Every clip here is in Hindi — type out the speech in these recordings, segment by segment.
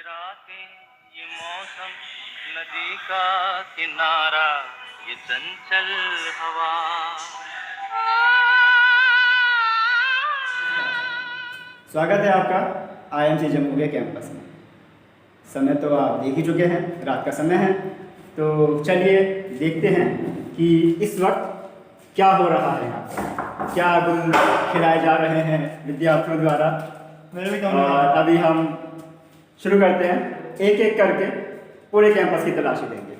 रातें ये मौसम नदी का किनारा ये चंचल हवा। स्वागत है आपका आईएमसी जम्मू के कैंपस में। समय तो आप देख ही चुके हैं, रात का समय है। तो चलिए देखते हैं कि इस वक्त क्या हो रहा है यहाँ पर, क्या गुण खिलाए जा रहे हैं विद्यार्थियों द्वारा। और अभी हम शुरू करते हैं, एक एक करके पूरे कैंपस की तलाशी लेंगे।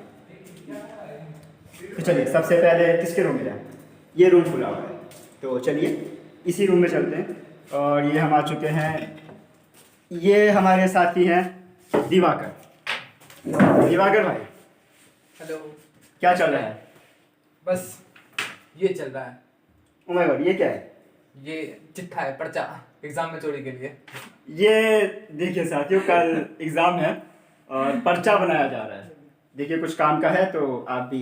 तो चलिए सबसे पहले किसके रूम में जाएं? ये रूम खुला हुआ है, तो चलिए इसी रूम में चलते हैं। और ये हम आ चुके हैं, ये हमारे साथी हैं दिवाकर। दिवाकर भाई, हेलो। क्या चल रहा है? बस ये चल रहा है। ओ माय गॉड, ये क्या है? ये चिट्ठा है, पर्चा एग्जाम में चोरी के लिए। ये देखिए साथियों, कल एग्ज़ाम है और पर्चा बनाया जा रहा है। देखिए कुछ काम का है तो आप भी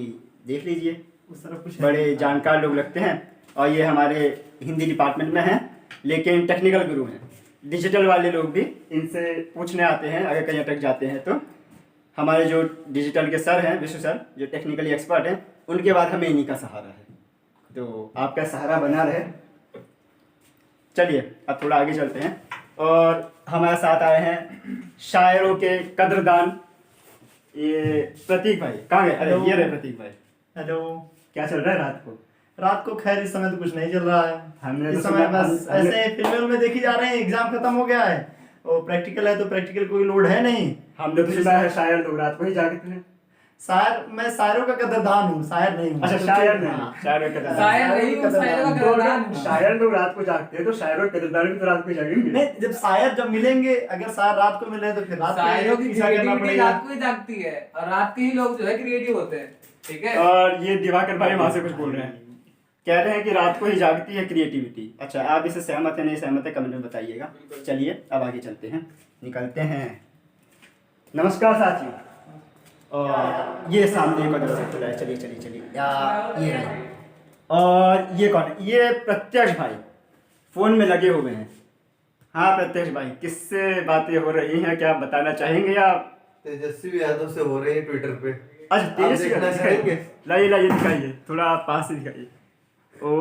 देख लीजिए। उस तरफ कुछ बड़े जानकार लोग लगते हैं और ये हमारे हिंदी डिपार्टमेंट में हैं, लेकिन टेक्निकल गुरु हैं। डिजिटल वाले लोग भी इनसे पूछने आते हैं अगर कहीं अटक जाते हैं तो। हमारे जो डिजिटल के सर हैं, विश्व सर, जो टेक्निकली एक्सपर्ट हैं, उनके बाद हमें इन्हीं का सहारा है। तो आपका सहारा बना रहे। चलिए अब थोड़ा आगे चलते हैं। और हमारे साथ आए हैं शायरों के कदरदान, ये प्रतीक भाई। कहाँ गए? अरे ये रहे प्रतीक भाई। हेलो। क्या चल रहा है रात को? रात को खैर इस समय तो कुछ नहीं चल रहा है। हमने इस तो समय सुना- बस हमने- ऐसे फिल्मों में देखी जा रहे हैं, एग्जाम खत्म हो गया है और प्रैक्टिकल है तो प्रैक्टिकल कोई लोड है नहीं। हमने तो सुना है शायर लोग रात को ही जागते हैं। शायर, मैं शायरों का कदरदान हूँ, शायर नहीं हूँ। अच्छा, शायर नहीं, शायरों के कदरदान। शायर नहीं हूँ, शायरों का कदरदान हूँ। शायर लोग रात को जागते हैं तो शायरों के कदरदान भी तो रात को जागेंगे। नहीं, जब शायर जब मिलेंगे, अगर शायर रात को मिले तो फिर रात को शायरों की पीछा करना क्रिएटिविटी पड़ेगा। रात को ही जागती है और रात के ही लोग जो है क्रिएटिव होते हैं। ठीक है। और ये दिवाकर भाई वहां से कुछ बोल रहे हैं, कह रहे हैं कि रात को ही जागती है क्रिएटिविटी। अच्छा, आप इससे सहमत है नहीं सहमत है कमेंट में बताइएगा। चलिए अब आगे चलते हैं, निकलते हैं। नमस्कार साथियों। और ये सामने एक और खुला है। चलिए चलिए चलिए, ये रहे। और ये कौन है? ये प्रत्यक्ष भाई फोन में लगे हुए हैं। हाँ प्रत्यक्ष भाई, किससे बातें हो रही हैं, क्या आप बताना चाहेंगे? या तेजस्वी यादव से हो रही है ट्विटर पे। अच्छा आप तेजस्वी देखना यादव, चाहेंगे? लाइए लाइए दिखाइए, थोड़ा आप पास से दिखाइए। ओ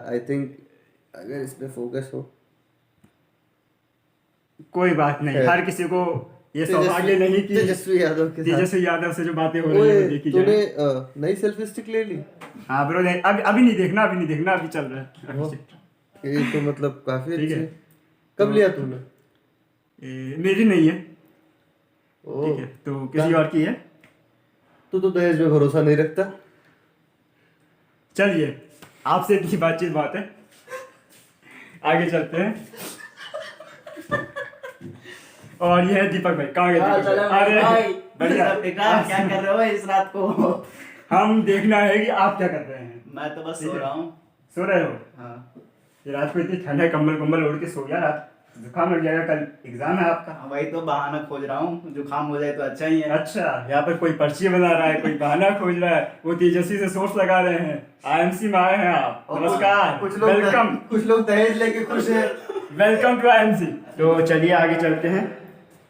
आई थिंक अगर इस पे फोकस हो। कोई बात नहीं, है। हर किसी को ये सौभाग्य नहीं कि तेजस्वी यादव के साथ। तेजस्वी यादव से जो बातें हो रही है वो देखी तूने जाए। नई सेल्फी स्टिक ले ली? हाँ ब्रो, अभी नहीं देखना, अभी नहीं देखना, अभी चल रहा है। वो, ये तो मतलब काफी ठीक अच्छी है। है। कब लिया तूने? मेरी नहीं है, ओ, ठीक है, तो किसी और की है। तू तो दहेज में भरोसा नहीं रखता। चलिए आपसे इतनी बातचीत बात है, आगे चलते हैं। और ये है दीपक भाई। कहाँ गए दीपक भाई? अरे बढ़िया, क्या कर रहे हो इस रात को? हम देखना है कि आप क्या कर रहे हैं। मैं तो बस सो रहा हूँ। सो रहे हो? हाँ, ये रात को इतनी ठंड है, कंबल ओढ़ के सो गया। रात जुकाम लग जाएगा, कल एग्जाम है आपका। वही तो बहाना खोज रहा हूँ, जुकाम हो जाए तो अच्छा ही है। अच्छा, यहाँ पर कोई पर्ची बना रहा है, कोई बहाना खोज रहा है, वो तेजस्वी से सोर्स लगा रहे हैं। आईएमसी में आए हैं आप, नमस्कार, वेलकम। कुछ लोग दहेज लेके खुश है। Welcome to IMC. तो चलिए आगे चलते हैं।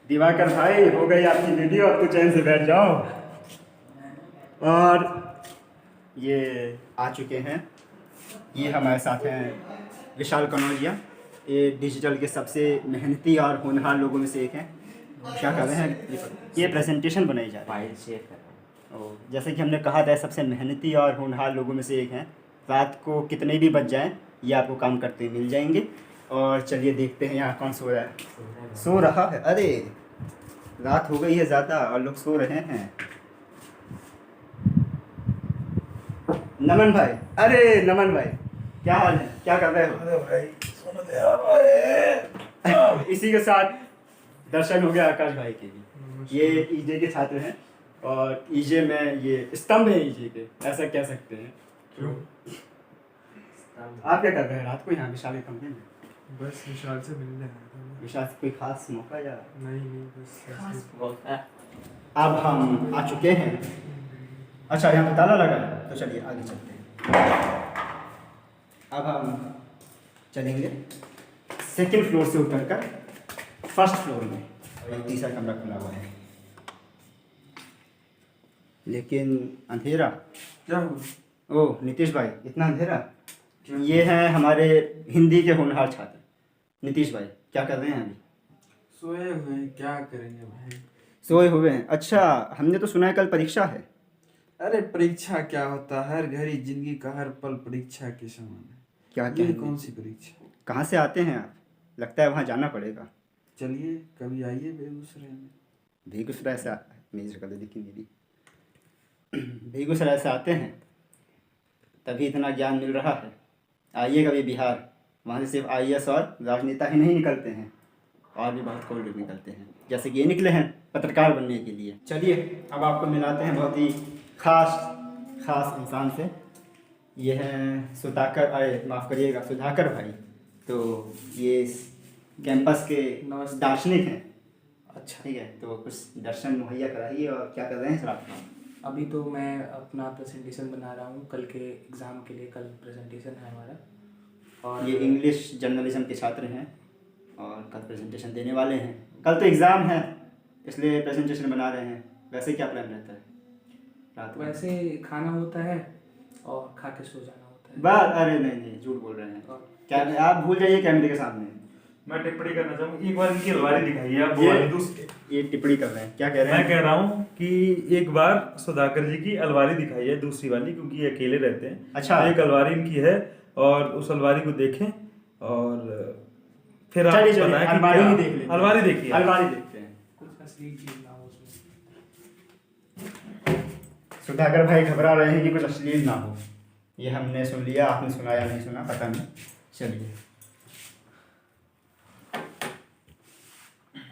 दिवाकर भाई, हो गई आपकी वीडियो, अब तो चैन से बैठ जाओ। और ये आ चुके हैं, ये हमारे साथ हैं विशाल कनौजिया। ये डिजिटल के सबसे मेहनती और होनहार लोगों में से एक हैं। क्या कर रहे हैं? ये प्रेजेंटेशन बनाई जा रही है। और जैसे कि हमने कहा था, सबसे मेहनती और होनहार लोगों में से एक हैं। रात को कितने भी बज जाएं, ये आपको काम करते मिल जाएंगे। और चलिए देखते हैं यहाँ कौन सो रहा है। सो रहा है? अरे रात हो गई है ज़्यादा और लोग सो रहे हैं। नमन भाई, अरे नमन भाई, क्या हाल है, क्या कर रहे हो? अरे भाई सोने दे यार। इसी के साथ दर्शन हो गया आकाश भाई के भी। ये ईजे के छात्र हैं और ईजे में ये स्तंभ है ईजे के, ऐसा कह सकते हैं। आप क्या कर रहे हैं रात को यहाँ विशाल के कमरे में? बस विशाल से मिलने आया था मैं। विशाल से कोई खास मौका या? नहीं बस ऐसे ही। अब हम आ चुके हैं। अच्छा, यहाँ पे ताला लगा है, तो चलिए आगे चलते हैं। अब हम चलेंगे सेकंड फ्लोर से उतरकर फर्स्ट फ्लोर में। और एक तीसरा कमरा खुला हुआ है, लेकिन अंधेरा। क्या हुआ? ओह नीतीश भाई, इतना अंधेरा। ये हैं हमारे हिंदी के होनहार छात्र नीतीश भाई, क्या कर रहे हैं अभी? सोए हुए हैं, क्या करेंगे भाई। सोए हुए हैं। अच्छा, हमने तो सुना है कल परीक्षा है। अरे परीक्षा क्या होता है, हर घड़ी जिंदगी का हर पल परीक्षा के समान है। क्या ये कहेंगे? कौन सी परीक्षा? कहाँ से आते हैं आप? लगता है वहाँ जाना पड़ेगा। चलिए कभी आइए बेगूसराय में। बेगूसराय से मेरी शक्ल देखी मेरी। बेगूसराय से आते हैं तभी इतना ज्ञान मिल रहा है। आइए कभी बिहार, वहाँ से सिर्फ IAS और राजनेता ही नहीं निकलते हैं, और भी बहुत कोई लोग निकलते हैं, जैसे कि ये निकले हैं पत्रकार बनने के लिए। चलिए अब आपको मिलाते हैं बहुत ही खास इंसान से। ये हैं सुधाकर, अरे माफ़ करिएगा सुधाकर भाई। तो ये इस कैंपस के नमस्ते। दार्शनिक हैं। अच्छा, ठीक है, तो कुछ दर्शन मुहैया कराइए। और क्या कर रहे हैं सर आप? अभी तो मैं अपना प्रेजेंटेशन बना रहा हूँ कल के एग्ज़ाम के लिए। कल प्रेजेंटेशन है हमारा। और ये इंग्लिश जर्नलिज्म के छात्र हैं और कल प्रेजेंटेशन देने वाले हैं। कल तो एग्ज़ाम है इसलिए प्रेजेंटेशन बना रहे हैं। वैसे क्या प्लान रहता है रात में? वैसे खाना होता है और खा के सो जाना होता है। बात, अरे नहीं झूठ बोल रहे हैं। और क्या आप भूल जाइए कैमरे के सामने। मैं टिप्पणी करना चाहूँगा, एक बार इनकी अलमारी दिखाइए आप। वो ये- वाली दूसरी, ये टिप्पणी कर रहे हैं, क्या कह रहे मैं हैं? कह रहा हूँ कि एक बार सुधाकर जी की अलमारी दिखाइए, दूसरी वाली, क्योंकि ये अकेले रहते हैं। अच्छा। एक अलमारी इनकी है और उस अलमारी को देखें और फिर आप चलिए चलिए, बताएं कि अलमारी क्या- ही देख लेते हैं। अलमारी देखिए। अलमारी देखते हैं। कुछ असली चीज़ ना हो उसमें। सुधाकर भाई घबरा रहे हैं कि कुछ अश्लील ना हो। ये हमने सुन लिया, आपने सुना या नहीं सुना पता नहीं। चलिए,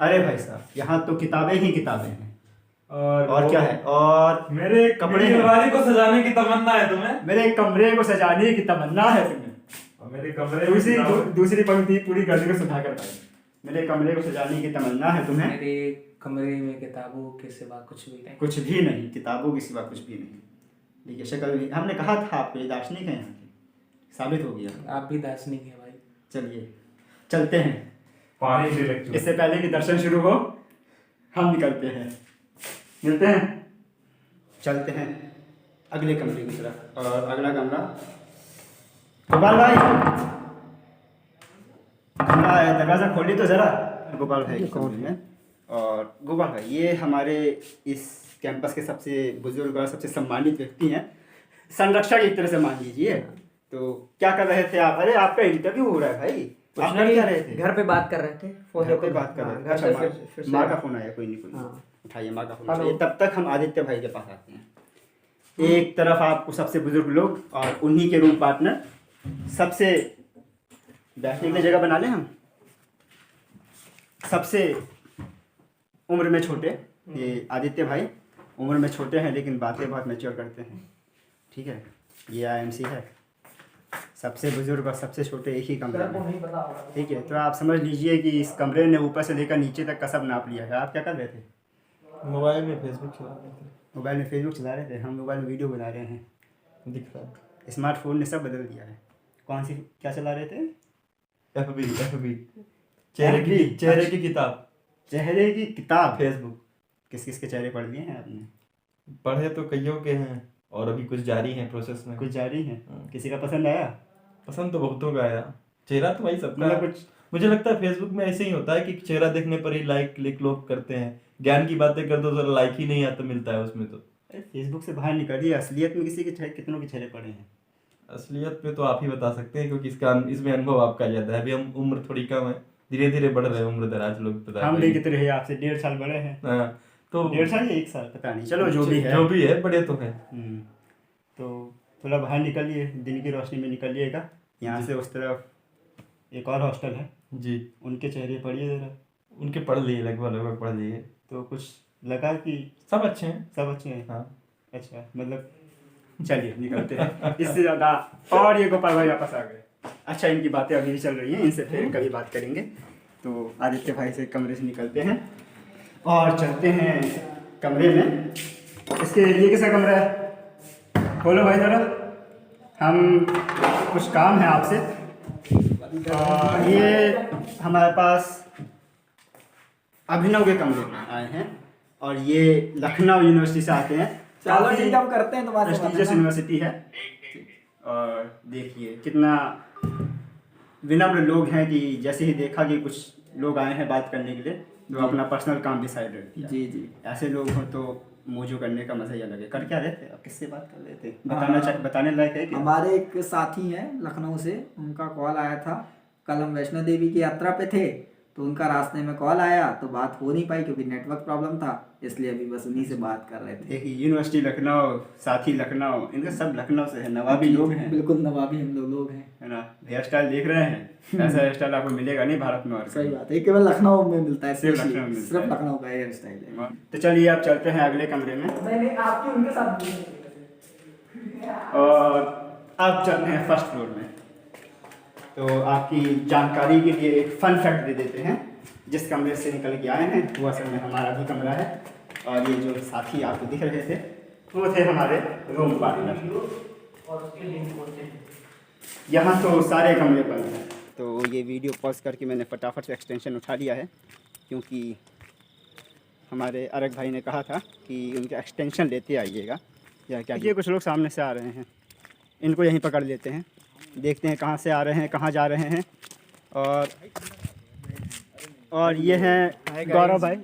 अरे भाई साहब यहाँ तो किताबें ही किताबें हैं। और वो- क्या है? और मेरे कपड़े मेरी हैं। अलमारी को सजाने की तमन्ना है तुम्हें? मेरे कमरे को सजाने की तमन्ना है तुम्हें। और मेरे कमरे में दूसरी पंक्ति पूरी कर देंगे सुधाकर भाई। मेरे कमरे को सजाने की तमन्ना है तुम्हें। मेरे कमरे में किताबों के सिवा कुछ भी नहीं। कुछ भी नहीं, किताबों के सिवा कुछ भी नहीं। देखिए शक्ल भी, हमने कहा था आपको ये दार्शनिक है यहाँ के, साबित हो गया। आप भी दार्शनिक हैं भाई। चलिए चलते हैं, पानी से लगती इससे पहले कि दर्शन शुरू हो हम निकलते हैं, मिलते हैं, चलते हैं अगले कमरे की तरफ। और अगला कमरा गोपाल भाई, कमरा है, दरवाज़ा खोलिए तो ज़रा। गोपाल भाई के कमरे में। और गोपाल भाई ये हमारे इस कैंपस के सबसे बुजुर्ग और सबसे सम्मानित व्यक्ति हैं, संरक्षक एक तरह से मान लीजिए। तो क्या कर रहे थे आप? अरे आपका इंटरव्यू हो रहा है भाई, आप कर क्या रहे थे? घर पे बात कर रहे थे। फोन घर पे बात कर रहे थे। घर अच्छा, पे माँ- फिर से माँ का फोन आया, कोई नहीं कोई नहीं। हाँ। उठाइए माँ का फोन हेलो। उठाइए। तब तक हम आदित्य भाई के पास आते हैं। एक तरफ आपको सबसे बुजुर्ग लोग और उन्हीं के रूम पार्टनर, सबसे बैठने के लिए जगह बना लें हम। सबसे उम्र में छोटे ये आदित्य भाई, उम्र में छोटे हैं लेकिन बातें बहुत मैच्योर करते हैं। ठीक है, ये IMC है। सबसे बुजुर्ग और सबसे छोटे एक ही कमरे में। नहीं पता होगा। ठीक है, तो आप समझ लीजिए कि इस कमरे ने ऊपर से लेकर नीचे तक का सब नाप लिया है। आप क्या कर रहे थे? मोबाइल में फेसबुक चला रहे थे। मोबाइल में फेसबुक चला रहे थे, हम मोबाइल में वीडियो बना रहे हैं। दिख रहा है। स्मार्टफोन ने सब बदल दिया है। कौन सी क्या चला रहे थे? FB चेहरे की किताब, चेहरे की किताब। फेसबुक। किस किस के चेहरे पढ़ लिए हैं आपने? पढ़े तो कईयों के हैं और अभी कुछ जारी हैं प्रोसेस में। कुछ जारी है? हाँ। किसी का पसंद आया? पसंद तो बहुतों का आया, चेहरा तो भाई सबका। मतलब कुछ मुझे लगता है फेसबुक में ऐसे ही होता है कि चेहरा देखने पर ही लाइक क्लिक लोग करते हैं। ज्ञान की बातें कर दो तो लाइक ही नहीं आता, मिलता है उसमें तो। फेसबुक से बाहर निकलिए, असलियत में किसी के कितनों के चेहरे पड़े हैं? असलियत पे तो आप ही बता सकते हैं, क्योंकि इसमें अनुभव आपका ज्यादा है। अभी हम उम्र थोड़ी कम है, धीरे धीरे बढ़ रहे हैं उम्र दराज लोग बता हम रहे भी हैं। कितने हैं आपसे? 1.5 साल बड़े हैं। हाँ, तो 1.5 साल या 1 साल पता नहीं, चलो जो भी है। जो भी है बड़े तो हैं। तो थोड़ा बाहर निकलिए, दिन की रोशनी में निकलिएगा। यहाँ से उस तरफ एक और हॉस्टल है, जी, उनके चेहरे पढ़िए ज़रा। उनके पढ़ लिए, लगभग पढ़ लिए। तो कुछ लगा कि सब अच्छे हैं। सब अच्छे हैं? हाँ। अच्छा, मतलब चलिए निकलते हैं इससे ज़्यादा। और ये गोपाल भाई वापस आ गए। अच्छा, इनकी बातें अभी भी चल रही हैं, इनसे फिर कभी बात करेंगे। तो आदित्य भाई से कमरे से निकलते हैं और चलते हैं कमरे में। इसके लिए किसका कमरा है? खोलो भाई ज़रा, हम कुछ काम है आपसे। ये हमारे पास अभिनव के कमरे में आए हैं और ये लखनऊ यूनिवर्सिटी से आते हैं। चलो ठीक है, हम करते हैं तुम्हारे प्रेस्टिजियस यूनिवर्सिटी है और देखिए कितना विनम्र लोग हैं कि जैसे ही देखा कि कुछ लोग आए हैं बात करने के लिए तो अपना पर्सनल काम डिसाइड किया। जी जी। ऐसे लोग हो तो मोजो करने का मजा ही अलग है। कर क्या रहे थे आप, किससे बात कर रहे थे, बताने लायक है कि हमारे एक साथी हैं लखनऊ से, उनका कॉल आया था। कल हम वैष्णो देवी की यात्रा पे थे तो उनका रास्ते में कॉल आया तो बात हो नहीं पाई क्योंकि नेटवर्क प्रॉब्लम था, इसलिए अभी बस उन्हीं से बात कर रहे थे। देखिए यूनिवर्सिटी लखनऊ, साथी लखनऊ, इनके सब लखनऊ से है, नवाबी लोग हैं। बिल्कुल नवाबी हम लोग हैं, है ना। हेयर स्टाइल देख रहे हैं, ऐसा हेयर स्टाइल आपको मिलेगा नहीं भारत में और सही बात है, केवल लखनऊ में मिलता है, सिर्फ लखनऊ में मिलता सिर्फ है। लखनऊ का हेयर स्टाइल है। तो चलिए आप चलते हैं अगले कमरे में मैंने आपकी उनके साथ और आप चलते हैं फर्स्ट फ्लोर में। तो आपकी जानकारी के लिए एक फन फैक्ट दे देते हैं। जिस कमरे से निकल के आए हैं वो असल में हमारा भी कमरा है और ये जो साथी आपको दिख रहे थे वो थे हमारे रूम पार्टनर। यहाँ तो सारे कमरे बंद हैं। तो ये वीडियो पॉज करके मैंने फटाफट से एक्सटेंशन उठा लिया है क्योंकि हमारे अरग भाई ने कहा था कि उनका एक्सटेंशन लेते आइएगा या क्या। ये कुछ लोग सामने से आ रहे हैं, इनको यहीं पकड़ लेते हैं, देखते हैं कहाँ से आ रहे हैं, कहाँ जा रहे हैं। और ये हैं गौरव भाई,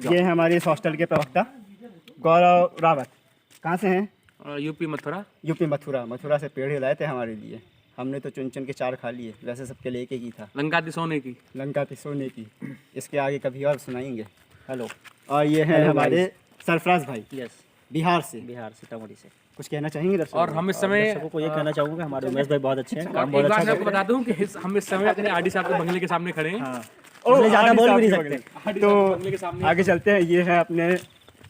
ये है हमारे इस हॉस्टल के प्रवक्ता गौरव रावत। कहाँ से हैं? यूपी मथुरा। यूपी मथुरा से पेड़ लाए थे हमारे लिए, हमने तो चुन चुन के 4 खा लिए, वैसे सबके लेके की था। लंका सोने की। इसके आगे कभी और सुनाएंगे। हेलो। और ये हैं हमारे सरफराज भाई। यस, बिहार से सीतामढ़ी से। कुछ कहना चाहेंगे दर्शकों और हम इस समय दर्शकों को ये कहना चाहूँगा हमारे उमेश भाई बहुत अच्छे हैं, काम एक बहुत बात अच्छा मैं कर आपको बता दूं कि हम इस समय अपने आरडी साहब के बंगले के सामने खड़े हैं। इसलिए ज़्यादा बोल भी नहीं सकते। तो आगे चलते हैं। ये है अपने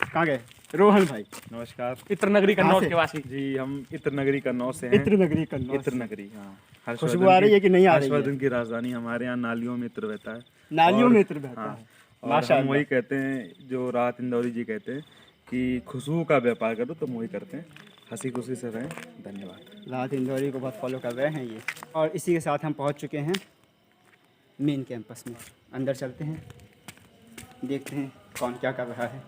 कहाँ गए रोहन भाई। नमस्कार। इत्र नगरी कन्नौज के वासी। जी, हम इत्र नगरी कन्नौज से हैं। इत्र नगरी कन्नौज। इत्र नगरी, हाँ। खुशबू आ रही है कि नहीं आ रही है? हर्षवर्धन की राजधानी, हमारे यहाँ नालियों में इत्र बहता है। नालियों में इत्र बहता है। और हम वही कहते हैं जो राहत इंदौरी जी कहते हैं कि खुशबू का व्यापार करो तो वही करते हैं। हंसी खुशी से रहें। धन्यवाद। राहत इंदौरी को बहुत फॉलो कर रहे हैं ये। और इसी के साथ हम पहुंच चुके हैं मेन कैंपस में। अंदर चलते हैं, देखते हैं कौन क्या कर रहा है।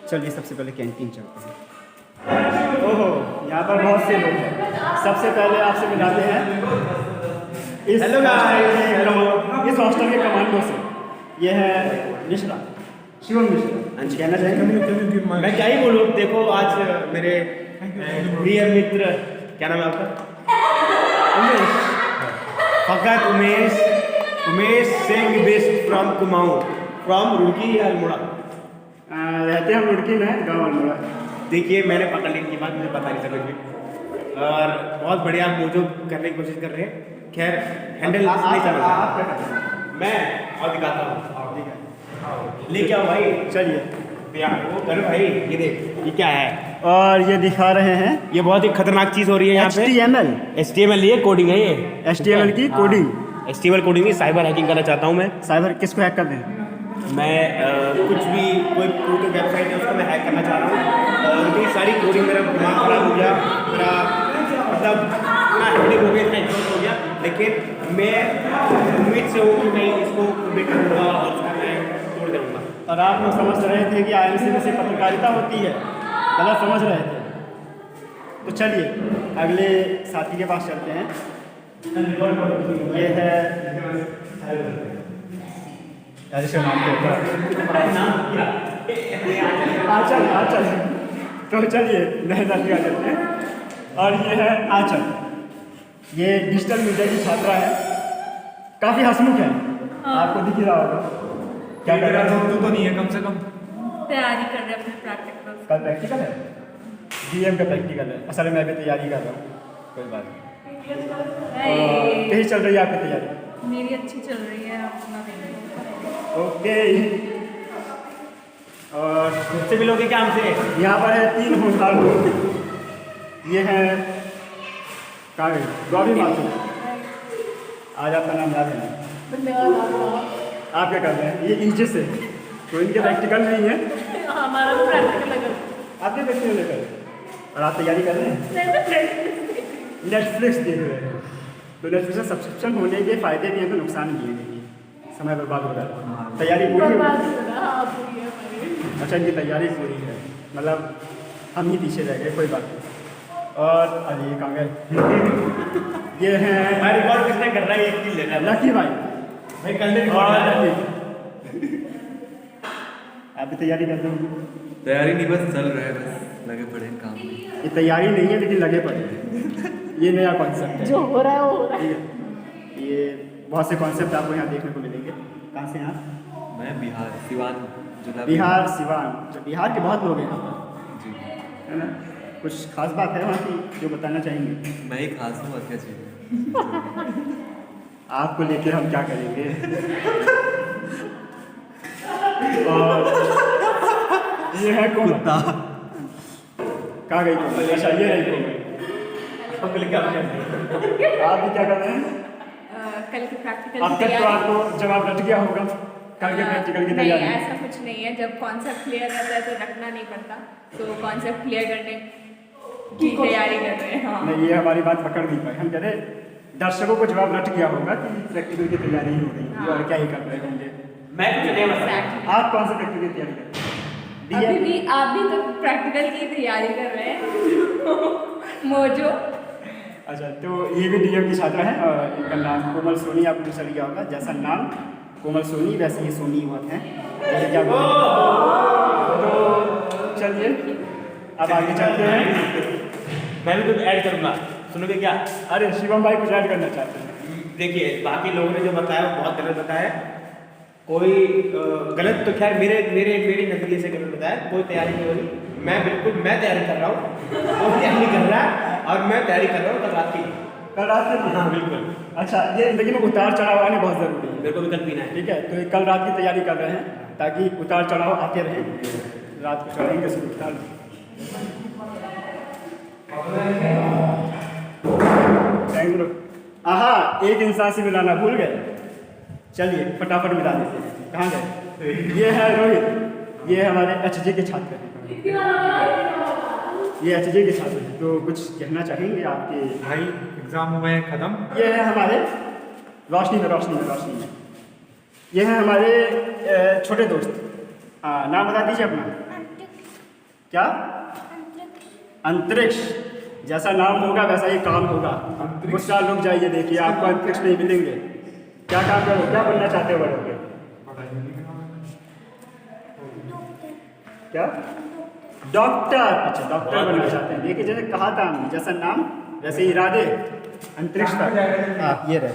चलिए सबसे पहले कैंटीन चलते हैं। ओहो, यहाँ पर बहुत से लोग हैं। सबसे पहले आपसे मिलाते हैं इस हॉस्टल के कमांडो से। ये है मिश्रा, शिवम मिश्रा। कहना चाहेंगे? मैं क्या ही बोलूँ, देखो आज मेरे प्रिय मित्र, क्या नाम है आपका? उमेश। फकत Umesh Singh best from Kumaon, from Roorkee या अल्मोड़ा। रहते हैं हम रुड़की में, गाँव अल्मोड़ा। देखिए मैंने पकड़ ली इनकी बात, मुझे पता नहीं समझ में, और बहुत बढ़िया मोजो करने की कोशिश कर रहे हैं। खैर हैंडल नहीं चल रहा। मैं और दिखाता हूँ, लेके आओ भाई। चलिए अरे भाई ये देख, ये क्या है? और ये दिखा रहे हैं ये बहुत ही खतरनाक चीज़ हो रही है यहाँ पे। HTML ये कोडिंग है, ये HTML की कोडिंग। HTML कोडिंग नहीं, साइबर हैकिंग करना चाहता हूँ मैं। साइबर किसको हैक कर दें? मैं कुछ भी, कोई वेबसाइट है उसको मैं हैक करना चाह रहा हूँ और इतनी सारी कोडिंग, मेरा दिमाग खराब हो गया, मेरा मतलब इतना हेडेक हो गया, इतना एग्जॉस्ट हो गया। लेकिन मैं उम्मीद से हूँ कि मैं इसको कंप्लीट करूँगा और उसको मैं तोड़ करूँगा। और आप लोग समझ रहे थे कि IMC में से पत्रकारिता होती है, गलत समझ रहे थे। तो चलिए अगले साथी के पास चलते हैं। ये है आंचल। तो चलिए नए साथी आ चलते हैं। और ये है आंचल, ये डिजिटल मीडिया की छात्रा है, काफ़ी हंसमुख है। आपको दिख ही रहा होगा। क्या कर रहा है? तो नहीं है, कम से कम तैयारी कर रहे हैं अपने प्रैक्टिकल। कल प्रैक्टिकल है, DM का प्रैक्टिकल है। असल में मैं भी तैयारी कर रहा हूँ, कोई बात नहीं। कैसी चल रही है आपकी तैयारी? मेरी अच्छी चल रही है, अपना देखिए। ओके। और मुझसे मिलोगे क्या हमसे? यहाँ पर है 3 होनहार लोग। ये है गौरी माथुर। आज आपका नाम याद है? आप क्या कर रहे हैं? ये इंचे से, तो इनके प्रैक्टिकल नहीं है, हमारा भी प्रैक्टिकल लगा। आपके प्रैक्टिकल लेकर और आप तैयारी कर रहे हैं? नेटफ्लिक्स देख रहे हैं। तो नेटफ्लिक्स में सब्सक्रिप्शन होने के फ़ायदे भी हैं तो नुकसान भी हैं। देखिए समय बर्बाद हो रहा है। तैयारी पूरी है? हाँ पूरी है हमारी। अच्छा, इनकी तैयारी पूरी है, मतलब हम ही पीछे रह गए, कोई बात नहीं। और अरे ये कहाँ गए? ये हैं भाई रिकॉर्ड किसने कर रहा है, एक चीज लेना लकी भाई। भाई कल ने और रिकॉर्ड लकी, आप भी तैयारी कर रहे हो? तैयारी नहीं, बस चल रहा है, बस लगे पड़े हैं काम में। ये तैयारी नहीं है लेकिन लगे पड़े हैं। ये नया कॉन्सेप्ट है, जो हो रहा है वो हो रहा है। ठीक है। ये बहुत से कॉन्सेप्ट आपको यहाँ देखने को मिलेंगे। कहाँ से यहाँ? मैं बिहार सिवान जिला बिहार सिवान। तो बिहार के बहुत लोग हैं यहाँ पर, जी। है ना? कुछ खास बात है वहाँ की जो बताना चाहेंगे? मैं ही खास हूँ, और क्या चाहिए। आपको लेकर हम क्या करेंगे? और ये है कौन? कहाँ गई कोमल? अच्छा ये रही कोमल। आप भी क्या कर रहे हैं? कल के प्रैक्टिकल अब तक तो आपको जवाब रट गया होगा कल के प्रैक्टिकल की नहीं, तैयारी। ऐसा कुछ नहीं है। जब कॉन्सेप्ट क्लियर रहता है तो रखना नहीं पड़ता, तो कॉन्सेप्ट क्लियर करने की तैयारी कर रहे हैं। हाँ नहीं, ये हमारी बात पकड़ नहीं पाई। हम कह रहे दर्शकों को जवाब रट गया होगा कि प्रैक्टिकल की तैयारी ही हो रही है और क्या ही कर रहे होंगे। मैं कुछ नहीं बता। आप कौन से प्रैक्टिकल की तैयारी कर रहे हैं? अभी भी आप भी तो प्रैक्टिकल की तैयारी कर रहे हैं। मोजो। अच्छा, तो ये भी डीएम की छात्रा है और इनका नाम कोमल सोनी, आपको चल गया होगा। जैसा नाम कोमल सोनी वैसे ही सोनी हुआ है, जैसे क्या बोले। तो चलिए अब आगे चलते हैं। मैं भी कुछ ऐड करूँगा, सुनोगे क्या? अरे शिवम भाई कुछ ऐड करना चाहते हैं? देखिए बाकी लोगों ने जो बताया वो बहुत गलत बताया। कोई गलत तो खैर मेरे मेरे मेरे नजरिए से गलत बताया। कोई तैयारी नहीं हो रही, मैं तैयारी कर रहा हूँ, वो तैयारी कर रहा है और मैं तैयारी कर रहा हूँ कल रात की। कल रात में? हाँ बिल्कुल। अच्छा, ये जिंदगी में उतार चढ़ाव आने बहुत ज़रूरी है। मेरे को भी कल पीना है। ठीक है, तो ये कल रात की तैयारी कर रहे हैं ताकि उतार चढ़ाव आते रहे, रात को चढ़ेंगे सुबह उतार। Thank you. आहा, एक इंसान से मिलाना भूल गए। चलिए फटाफट मिला देते हैं। कहाँ गए? ये है रोहित, ये हमारे एचजे के छात्र हैं। ये एचजे के छात्र हैं, तो कुछ कहना चाहेंगे आपके? भाई एग्जाम हुए हैं खत्म। ये है हमारे रोशनी में ये है हमारे छोटे दोस्त। नाम बता दीजिए अपना। क्या? अंतरिक्ष। जैसा नाम होगा वैसा ही काम होगा। गुस्सा लोग जाइए, देखिए आपको अंतरिक्ष नहीं मिलेंगे। क्या काम करो, क्या बनना चाहते हो बड़े होके? क्या? डॉक्टर। अच्छा, डॉक्टर बनना चाहते हैं। देखिए जैसे कहा था हमने, जैसा नाम वैसे ही इरादे। अंतरिक्ष तक। हाँ ये रहे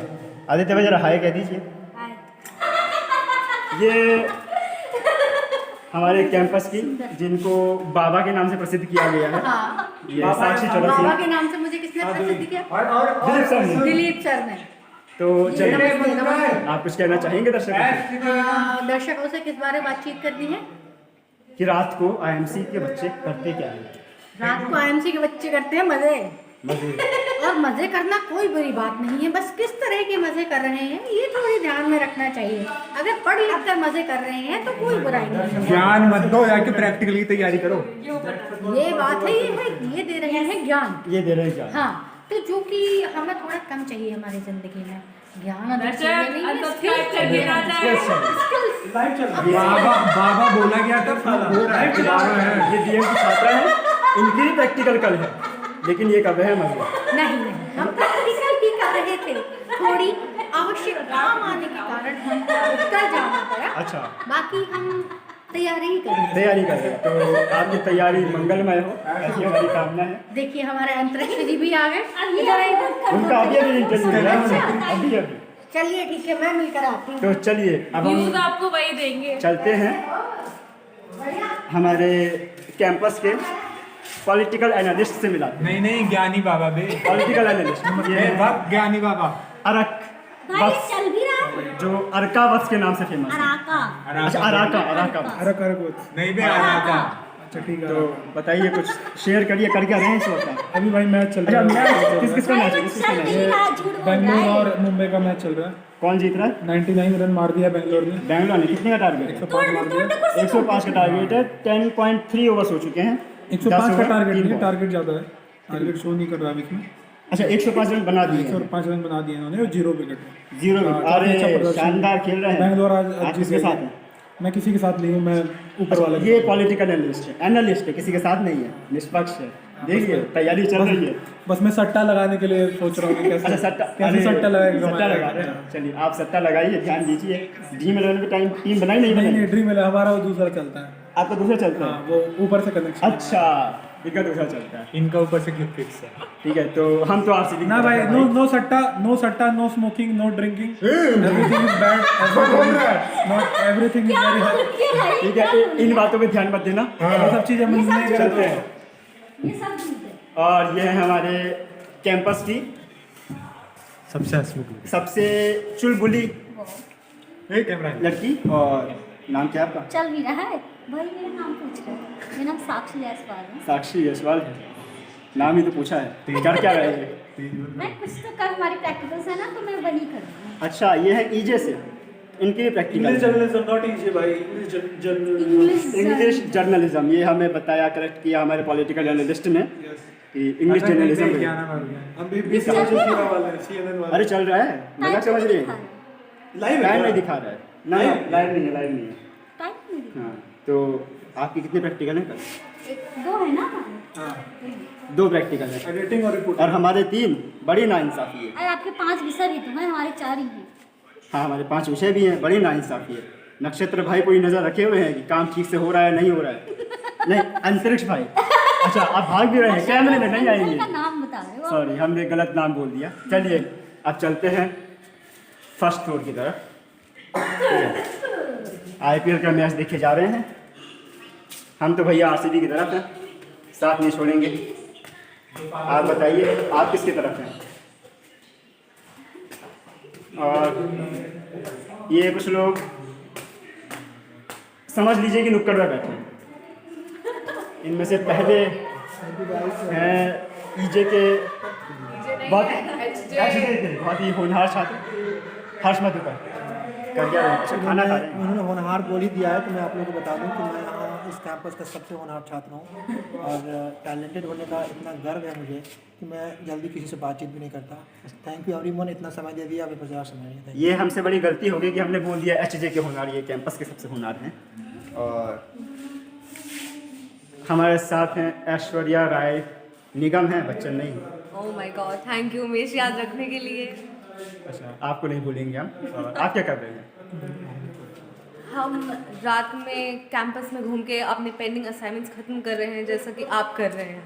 आदित्य भाई, जरा हाय कह दीजिए। ये हमारे कैंपस की, जिनको बाबा के नाम से प्रसिद्ध किया गया है। हाँ। ये साक्षी चौरसिया। बाबा के नाम से मुझे किसने प्रसिद्ध किया? दिलीप सर ने। दिलीप सर ने। तो चलिए आप कुछ कहना चाहेंगे दर्शकों से? दर्शकों से किस बारे बातचीत करनी है? कि रात को आईएमसी के बच्चे करते क्या हैं? रात को आईएमसी के बच्चे करते हैं मजे। और मजे करना कोई बुरी बात नहीं है, बस किस तरह के मजे कर रहे हैं ये थोड़ी ध्यान में रखना चाहिए। अगर पढ़ लिख कर मजे कर रहे हैं तो कोई बुराई नहीं। ज्ञान मत दो, जाके प्रैक्टिकल की तैयारी करो। ये बात है, ये दे रहे हैं ज्ञान। ये दे रहे हैं ज्ञान। हाँ, तो जो कि हमें थोड़ा कम चाहिए हमारी जिंदगी में। ज्ञान अधिक चाहिए नहीं है, बाबा बोला गया था। ये डीएम की छात्रा है, इनकी भी प्रैक्टिकल कल है, लेकिन ये कर रहे हैं मजे। नहीं, हम प्रैक्टिकल भी कर रहे थे, थोड़ी आवश्यक काम आने के कारण हमको उत्तर जाना पड़ा। अच्छा, बाकी हम तैयारी ही कर रहे हैं। तैयारी कर रहे हैं, तो आपकी तैयारी मंगलमय हो ऐसी हमारी कामना है। देखिए हमारे अंतरिक्ष जी भी आ गए। उनका अभी इंटरव्यू है, अभी चलिए ठीक है, मैं मिलकर आती हूँ। तो चलिए अब हम आपको वही देंगे। चलते हैं हमारे कैंपस के पॉलिटिकल एनालिस्ट से मिला। नहीं ज्ञानी बाबा बे। पॉलिटिकल एनालिस्ट ज्ञानी बाबा। अरक बस, जो अरका बस के नाम से फेमस है। अच्छा, अरका नहीं बे, अराका। अच्छा ठीक है, तो बताइए कुछ शेयर करिए, कर क्या रहे हैं इस वक्त? अभी भाई मैच चल रहा है। किसका मैच है? बेंगलोर और मुंबई का मैच चल रहा है। कौन जीत रहा है? 99 रन मार दिया बेंगलोर ने। बेंगलोर ने कितने का टारगेट? 105 मार दिया। 105 का टारगेट है। 10.3 ओवर्स हो चुके हैं। 105 का टारगेट नहीं, टारगेट ज़्यादा है। टारगेट शो नहीं कर रहा अभी इसमें। अच्छा 105 रन बना दिए 105 रन बना दिए इन्होंने, 0 विकेट। 0 विकेट। अरे शानदार खेल रहे हैं। बैंगलोर आज आप जीत किसके गई। साथ हैं? मैं किसी के साथ नहीं हूँ, मैं ऊपर वाले ये पॉलिटिकल एनालिस्ट है, किसी के साथ नहीं है, निष्पक्ष है। देखिए तैयारी चल रही है। बस मैं सट्टा लगाने के लिए सोच रहा हूँ अच्छा सट्टा, कैसे सट्टा लगाएगा। सट्टा लगा रहे हैं। चलिए आप सट्टा लगाइए, ध्यान दीजिए। ड्रीम 11 में टीम बनाई नहीं बनाई? नहीं, ड्रीम 11 हमारा वो दूसरा चलता है। आपका दूसरा चलता है? हाँ, वो ऊपर से कनेक्शन। अच्छा इनका दूसरा चलता है, इनका ऊपर से क्यों फिक्स है। ठीक है तो हम तो आरसीबी ना भाई, नो सट्टा, no smoking, no drinking, everything is bad, not everything is very high. ठीक है इन बातों पे ध्यान मत देना, ये सब चीजें हम नहीं चलते हैं। ये सब झूठ है। और ये है हमारे कैंपस की सबसे चुलबुली लड़की। और नाम क्या आपका? चल भी रहा है भाई, मेरा नाम पूछ रहा है। मेरा नाम साक्षी जायसवाल है। साक्षी जायसवाल है, नाम ही तो पूछा है। कर क्या रहे हैं? मैं कुछ तो कल हमारी प्रैक्टिकल्स है ना, तो मैं वही करूँगी। अच्छा ये है ईजे से, इनकी भी practical English journalism not easy भाई, इंग्लिश जर्नलिज्म ये हमें बताया, करेक्ट किया हमारे पॉलिटिकल एनालिस्ट ने कि इंग्लिश जर्नलिज्म है। हम भी सीरा वाले हैं, CNN वाले। अरे चल रहा है, मजाक समझ रही है? लाइव नहीं दिखा रहा है ना, लाइव नहीं है। हाँ तो आपकी कितने प्रैक्टिकल हैं कल? 2 है ना। 2 प्रैक्टिकल है, एडिटिंग और रिपोर्टिंग। और हमारे 3। बड़ी नाइंसाफी है। अरे आपके 5 विषय भी तो हैं, हमारे 4 ही हैं। हाँ हमारे 5 विषय भी हैं, बड़ी नाइंसाफी है। नक्षत्र भाई पूरी नज़र रखे हुए हैं कि काम ठीक से हो रहा है नहीं हो रहा है। नहीं अंतरिक्ष भाई, अच्छा आप भाग भी रहे हैं, कैमरे में नहीं आएंगे। नाम बता रहे हो। सॉरी हमने गलत नाम बोल दिया। चलिए अब चलते हैं फर्स्ट फ्लोर की तरफ। IPL का मैच देखे जा रहे हैं हम तो भैया, RCB की तरफ हैं, साथ नहीं छोड़ेंगे। आप बताइए आप किसकी तरफ हैं? और ये कुछ लोग समझ लीजिए कि नुक्कड़ पर बैठे हैं। इनमें से पहले हैं ईजे के बहुत ही होनहार छात्र हर्ष मधुकर। कर क्या रहे हैं? अच्छा खाना खा रहे हैं। उन्होंने होनहार बोल ही दिया है, तो मैं आप लोगों को बता दूं कि मैं यहाँ इस कैंपस का सबसे होनहार छात्र हूँ और टैलेंटेड होने का इतना गर्व है मुझे कि मैं जल्दी किसी से बातचीत भी नहीं करता। थैंक यू एवरीवन, इतना समय दे दिया, मेरे पास समय नहीं था। ये हमसे बड़ी गलती हो गई कि हमने बोल दिया HJ के होनहार, ये कैंपस के सबसे होनहार हैं। और हमारे साथ हैं ऐश्वर्या राय निगम है, बच्चन नहीं। Oh my God, thank you हमेशा याद रखने के लिए। अच्छा आपको नहीं भूलेंगे हम। और आप क्या कर रहे हैं? हम रात में कैंपस में घूम के अपने पेंडिंग असाइनमेंट्स खत्म कर रहे हैं, जैसा कि आप कर रहे हैं।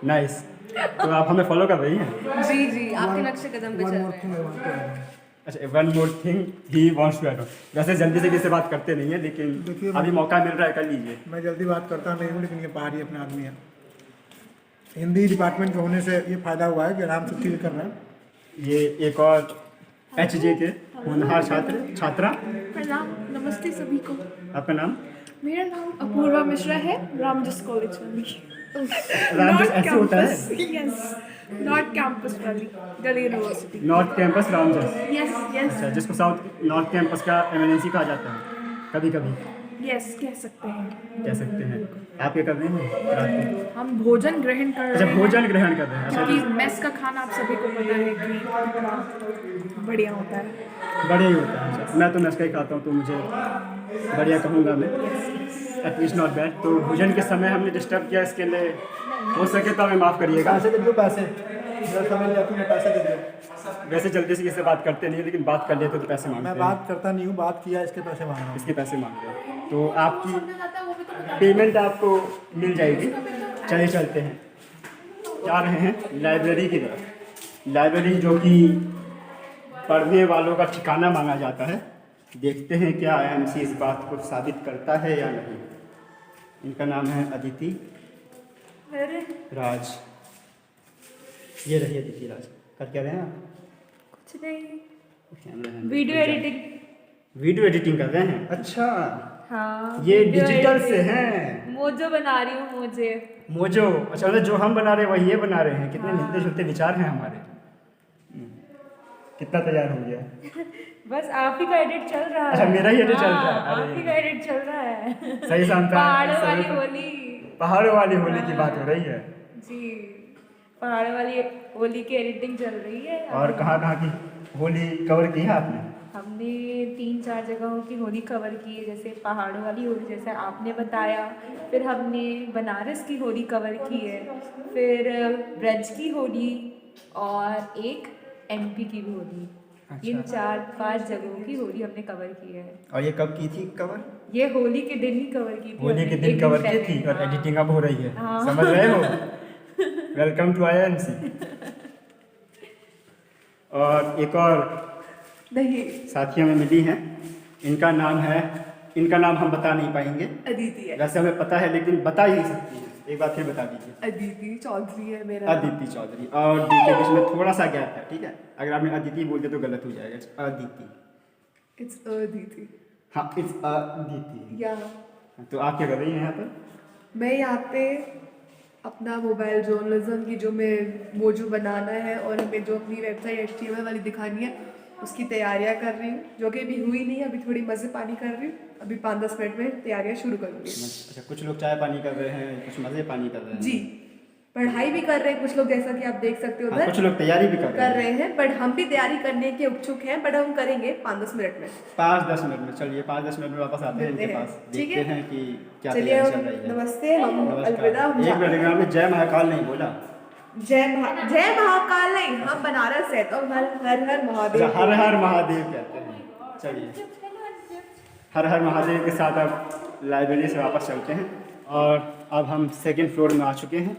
नाइस, तो आप हमें फॉलो कर रही हैं? जी जी, आपके नक्शे कदम पे चल रहे हैं। अच्छा one more thing he wants to add. वैसे जल्दी से किसी से बात करते नहीं है, लेकिन अभी मौका मिल रहा है, कर लीजिए। मैं जल्दी बात करता नहीं हूँ, लेकिन ये बाहर ही अपने आदमी है। हिंदी डिपार्टमेंट के होने से ये फ़ायदा हुआ है कि आराम से चिल कर रहे हैं। ये एक और HJ के होनहार छात्रा। प्रणाम, नमस्ते सभी को। आपका नाम? मेरा नाम अपूर्वा मिश्रा है, रामजस कॉलेज वाली। रामजस ऐसे होता है? यस, नॉर्थ कैंपस वाली, Delhi university. North campus Ramjas. Yes yes. अच्छा, जिसको साउथ नॉर्थ कैंपस का MNC कहा जाता है कभी कभी। यस कह सकते हैं। कह सकते हैं। आप क्या कर रहे हैं रात को? हम भोजन ग्रहण कर रहे हैं। अच्छा भोजन ग्रहण कर रहे हैं। अच्छा क्योंकि मेस का खाना आप सभी को पता है कि कितना बढ़िया होता है। बढ़िया ही होता है। अच्छा मैं तो मेस का ही खाता हूँ, तो मुझे बढ़िया कहूँगा मैं, एटलीस्ट नॉट बैड। तो भोजन के समय हमने डिस्टर्ब किया, इसके लिए हो सके तो हमें माफ़ करिएगा। पैसे दे दो, पैसे मेरा समय लिया, तुमने पैसे दे दो। वैसे जल्दी से किसी से बात करते नहीं, लेकिन बात कर लेते तो पैसे मांगते हैं। मैं बात करता नहीं हूँ, बात किया, इसके पैसे मांग रहा हूँ। इसके पैसे मांग रहे हैं, तो आपकी पेमेंट आपको मिल जाएगी। चलिए चलते हैं, जा रहे हैं लाइब्रेरी की तरफ। लाइब्रेरी जो कि पढ़ने वालों का ठिकाना माना जाता है। देखते हैं क्या IMC इस बात को साबित करता है या नहीं। इनका नाम है अदिति राज। ये रही अदिति राज। कर क्या रहे हैं आप? कुछ नहीं, वीडियो एडिटिंग। वीडियो एडिटिंग कर रहे हैं? अच्छा हाँ, ये डिजिटल से हैं। मोजो बना रही हूँ, मुझे मोजो। अच्छा मतलब जो हम बना रहे हैं वही ये बना रहे हैं। कितने मिलते जुलते विचार हैं हमारे। कितना तैयार हो गया? बस आप ही का एडिट चल रहा है। अच्छा मेरा ही एडिट चल रहा है? हाँ, आप ही का एडिट चल रहा है। सही शांता पहाड़ों वाली होली। पहाड़ों वाली होली की बात हो रही है जी, पहाड़ वाली होली की एडिटिंग चल रही है। और कहाँ कहाँ की होली कवर की है आपने? हमने 3-4 जगहों की होली कवर की है, जैसे पहाड़ों वाली होली जैसे आपने बताया, फिर हमने बनारस की होली कवर की है, फिर ब्रज की होली और एक एमपी की भी होली। इन 4-5 जगहों की होली हमने कवर की है। और ये कब की थी कवर? ये होली के दिन ही कवर की थी। होली के दिन कवर की थी और एडिटिंग अब हो रही है। हाँ। समझ रहे हो? Welcome to IIMC। और एक और नहीं साथी हमें मिली हैं, इनका नाम हम बता नहीं पाएंगे। अदिति है। वैसे हमें पता है लेकिन बता ही नहीं सकती है। एक बार फिर बता दीजिए। अदिति चौधरी है मेरा। अदिति चौधरी और डी के बीच में थोड़ा सा गैप है, ठीक है? अगर आपने अदिति बोलते तो गलत हो जाएगा। इट्स अदिति। इट्स अदिति। हाँ, इट्स अदिति। या तो आप क्या कर रही हैं यहाँ पर? मैं यहाँ पे अपना मोबाइल जर्नलिज्म की जो मैं मोजो बनाना है और हमें जो अपनी वेबसाइट HTML वाली दिखानी है उसकी तैयारियां कर रही हूँ, जो कि अभी हुई नहीं है। अभी थोड़ी मज़े पानी कर रही हूँ, अभी 5-10 मिनट में तैयारियां शुरू करूँगी। अच्छा, कुछ लोग चाय पानी कर रहे हैं, कुछ मज़े पानी कर रहे हैं। जी, पढ़ाई भी कर रहे हैं कुछ लोग, जैसा कि आप देख सकते हो हाँ, उधर। कुछ लोग तैयारी भी कर रहे हैं, बट हम भी तैयारी करने के इच्छुक हैं, बट हम करेंगे 5-10 मिनट में। 5-10 मिनट में चलिए, 5-10 मिनट में वापस आते हैं इनके पास, ठीक देखते है? हैं कि क्या चलिए, तैयारी चल रही है। नमस्ते, हम अलविदा। एक मिनट, आपने जय महाकाल नहीं बोला। जय महाकाल नहीं, हम बनारस है तो हर हर महादेव। हर हर महादेव कहते हैं। चलिए, हर हर महादेव के साथ अब लाइब्रेरी से वापस चलते हैं और अब हम 2nd फ्लोर में आ चुके हैं।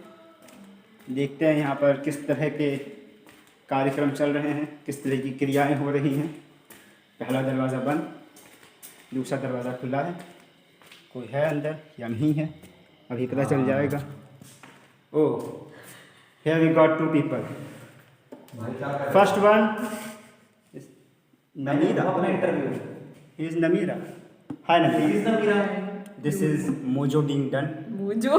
देखते हैं यहाँ पर किस तरह के कार्यक्रम चल रहे हैं, किस तरह की क्रियाएं हो रही हैं। पहला दरवाज़ा बंद, दूसरा दरवाज़ा खुला है। कोई है अंदर या नहीं है अभी पता चल जाएगा। ओह, here we got 2 people. First one is Namira. अपना interview. He is Namira. Hi Namira. This is Mojo being done. Mojo.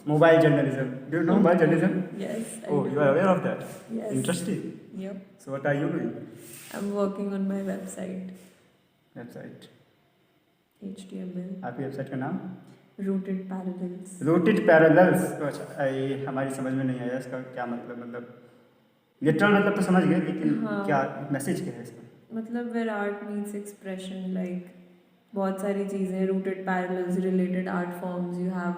Mobile journalism. Do you know mobile journalism? Yes. Oh, you are aware of that? Yes. Interesting. Yep. So what are you doing? I'm working on my website. Website. HTML. आपकी वेबसाइट का नाम? Rooted Parallels. Rooted Parallels. अच्छा, ये हमारी समझ में नहीं आया इसका क्या मतलब लिटरल मतलब तो समझ गए, लेकिन हाँ। क्या मैसेज क्या है इसका? मतलब where art meets expression, like बहुत सारी चीज़ें, rooted parallels, related art forms, you have,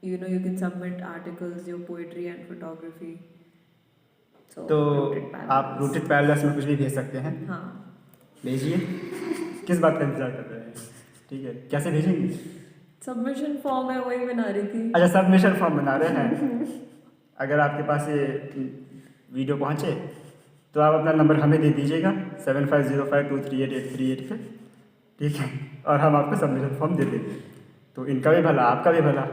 you know, you can submit articles, your poetry and photography. So, तो rooted parallels. आप रूटेड पैरेलल्स में कुछ भी भेज सकते हैं। हाँ। भेजिए। किस बात का इंतजार कर रहे हैं? ठीक है, कैसे भेजेंगे? सबमिशन फॉर्म है, वही बना रही थी। अच्छा, सबमिशन फॉर्म बना रहे हैं। अगर आपके पास ये वीडियो पहुंचे तो आप अपना नंबर हमें दे दीजिएगा 7505238838 पे, ठीक है? और हम आपको सबमिशन फॉर्म दे देंगे। तो इनका भी भला, आपका भी भला।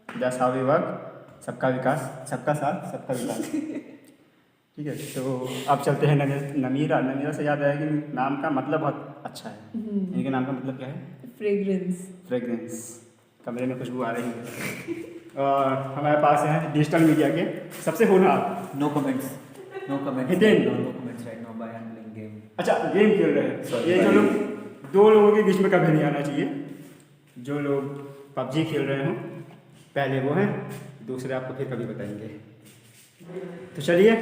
That's how we work. सबका विकास, सबका साथ, सबका विकास। ठीक है, तो अब चलते हैं नमीरा। नमीरा से याद आया कि नाम का मतलब बहुत अच्छा है। इनके नाम का मतलब क्या है? फ्रेग्रेंस। कमरे में खुशबू आ रही है। और हमारे पास है डिजिटल मीडिया के सबसे होनहार। No comments Hiten. Right now by handling game. अच्छा, गेम खेल रहे हैं। ये जो लोग, 2 लोगों के बीच में कभी नहीं आना चाहिए। जो लोग PUBG खेल रहे हों, पहले वो हैं, दूसरे आपको फिर कभी बताएंगे। तो चलिए,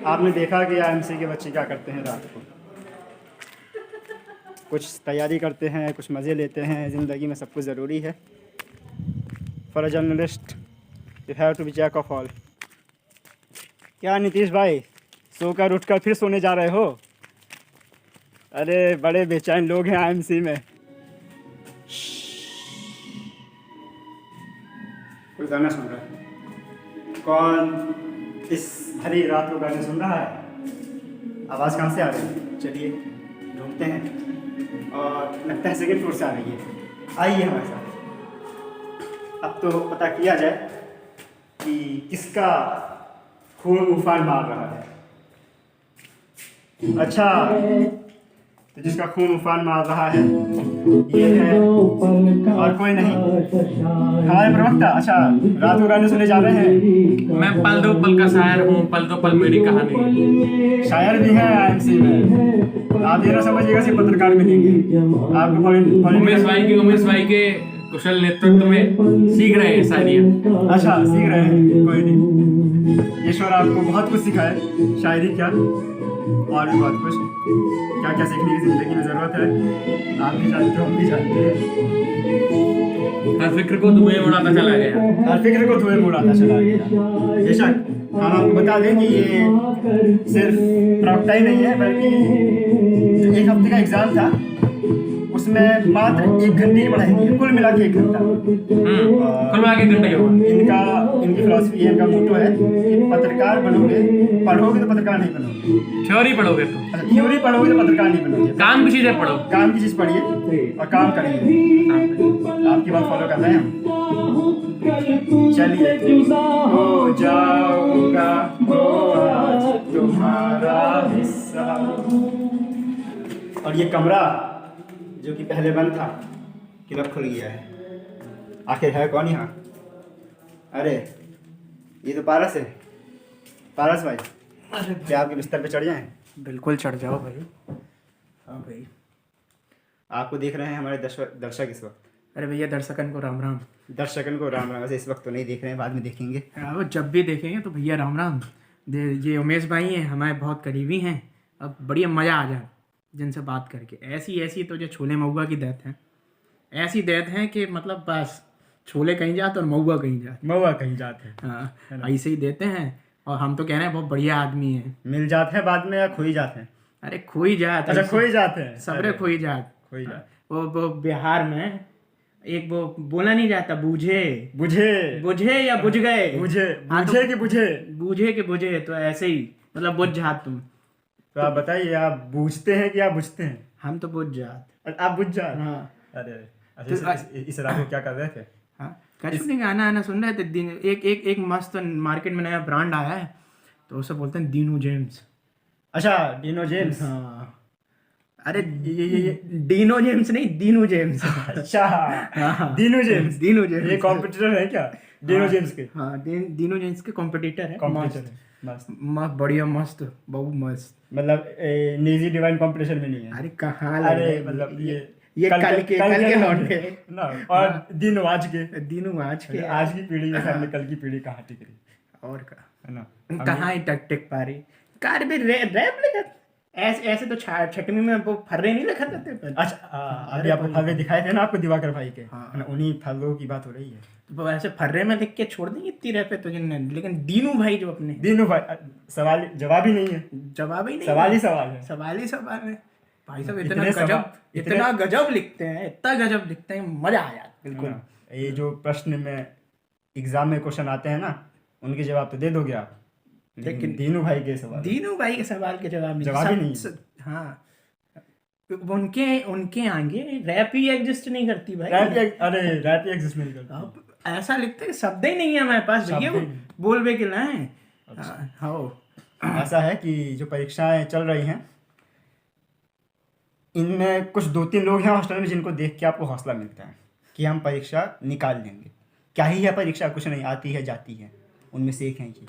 आपने देखा कि IIMC के बच्चे क्या करते हैं रात को। कुछ तैयारी करते हैं, कुछ मज़े लेते हैं। ज़िंदगी में सब कुछ ज़रूरी है। For a journalist you have to be jack of all. क्या नीतीश भाई, सोकर उठकर फिर सोने जा रहे हो? अरे बड़े बेचैन लोग हैं IIMC में। कोई गाना सुन रहा है? कौन इस भरी रात को गाने सुन रहा है? आवाज़ कहाँ से आ रही है? चलिए ढूंढते हैं। और लगता है 2nd फ्लोर से आ रही है। आइए हमारे साथ। अब तो पता किया जाए कि किसका खून उफान मार रहा है। अच्छा, तो जिसका खून उफान मार रहा है ये है और कोई नहीं, हमारे प्रवक्ता। अच्छा, रात को गाने सुने जा रहे हैं। मैं पल दो पल का शायर हूँ, पल दो पल मेरी कहानी। शायर भी है IIMC में। आप ये ना समझिएगा सिर्फ पत्रकार मिलेंगे आपको। उमेश भाई के कुशल नेतृत्व में सीख रहे हैं शायरियाँ। अच्छा, सीख रहे हैं, कोई नहीं। ईश्वर आपको बहुत कुछ सिखाए, शायरी क्या और भी बहुत कुछ, क्या क्या सीखने की ज़िंदगी में ज़रूरत है, आप भी जानते हो, हम भी जानते हैं। हर फिक्र को धुएं उड़ाता चला गया। हर फिक्र को धुएं उड़ाता चला गया। बेशक हम आपको बता दें कि ये सिर्फ प्रवक्ता ही नहीं है, बल्कि जो 1 हफ्ते का एग्ज़ाम था उसमें मात्र 1 घंटे की पढ़ाई की, कुल मिला के 1 घंटा। कुल मिला के 1 घंटा होगा। इनकी फिलॉसफी है, इनका मोटो है कि पत्रकार बनोगे, पढ़ोगे तो पत्रकार नहीं बनोगे। थ्योरी पढ़ोगे तो, अच्छा, थ्योरी पढ़ोगे तो पत्रकार नहीं बनोगे। काम की चीज़ें पढ़ो, काम की चीज़ पढ़िए और काम करिए। आपकी बात फॉलो कर रहे हैं हम। चलिए, हो जाऊंगा तो आज तुम्हारा हिस्सा। और ये कमरा जो कि पहले बंद था, क्लब खुल गया है। आखिर है कौन यहाँ? अरे ये तो पारस है। पारस भाई, क्या आपके बिस्तर पे चढ़ जाएं? बिल्कुल चढ़ जाओ भाई। हाँ भाई, आपको देख रहे हैं हमारे दर्शक इस वक्त। अरे भैया दर्शकन को राम राम। दर्शकन को राम राम। वैसे इस वक्त तो नहीं देख रहे हैं, बाद में देखेंगे। वो जब भी देखेंगे तो भैया राम राम। ये उमेश भाई हैं, हमारे बहुत करीबी हैं। अब बढ़िया मज़ा आ जाए जिनसे बात करके। ऐसी तो जो छोले महुआ की दैत हैं, ऐसी दैत हैं कि मतलब बस छोले कहीं जाते और महुआ कहीं जाते। महुआ कहीं जाते। हाँ, ऐसे ही देते हैं। और हम तो कह रहे हैं बहुत बढ़िया आदमी है। मिल जाते हैं बाद में या खो ही जाते हैं? अरे खो ही जाते। अच्छा, खो ही जाते हैं। सबरे खो ही जाते। वो बिहार में एक वो बोला नहीं जाता, बुझे या बुझ गए, बुझे कि बुझे, तो ऐसे ही मतलब बुझ जात तुम। तो आप बताइए, आप बूझते हैं कि आप बुझते हैं? हम तो बुझ जात। आप बुझ जात? हाँ। अरे इस रात में क्या कर रहे थे? हाँ, कुछ नहीं, गाना सुन रहे थे। एक मस्त मार्केट में नया ब्रांड आया है, तो उसे बोलते हैं दीनू जेम्स। अच्छा, डीनो जेम्स। हाँ, अरे ये डीनो जेम्स नहीं, दीनू जेम्स। अच्छा, दीनू जेम्स। ये कॉम्पिटिटर है क्या डीनो जेम्स के? हाँ, दीनू जेम्स के कॉम्पिटिटर है। मस्त, बढ़िया, मस्त, बहुत मस्त। मतलब निजी डिवाइन कंपटीशन में नहीं है? अरे कहाँ, अरे मतलब ये कल के लौटे ना। और दिनों आज के आज की पीढ़ी के सामने कल की पीढ़ी कहाँ टिक रही? और का है ना, कहाँ ही टिक पा रही। कार भी रैप लिखा ऐसे तो 6वीं में वो फर्रे नहीं लिखा थे। अच्छा, अभी आपको फर्रे दिखाए थे ना आपको दिवाकर भाई के। हाँ, उन्हीं फर्रों की बात हो रही है। तो वैसे फर्रे में लिख के छोड़ देंगे इतनी रैप है तो जिनने, लेकिन दीनू भाई जो अपने दीनू भाई, सवाल जवाब ही नहीं है। जवाब ही नहीं, सवाल ही सवाल है भाई साहब। इतना गजब लिखते हैं, इतना गजब लिखते हैं, मजा आया बिल्कुल। ये जो प्रश्न में एग्जाम में क्वेश्चन आते हैं ना, उनके जवाब तो दे दोगे आप, लेकिन दीनू भाई के सवाल के जवाब ही नहीं। हाँ, उनके आगे रैप ही एग्जिस्ट नहीं करती भाई। रैप ही एग्जिस्ट नहीं करती। ऐसा लिखते हैं, शब्द ही नहीं है हमारे पास भैया, बोलबे के लाए। हाँ, ऐसा है कि जो परीक्षाएं चल रही हैं, इनमें कुछ 2-3 लोग हैं हॉस्टल में जिनको देख के आपको हौसला मिलता है कि हम परीक्षा निकाल लेंगे। क्या ही है परीक्षा, कुछ नहीं, आती है जाती है। उनमें से एक हैं ये।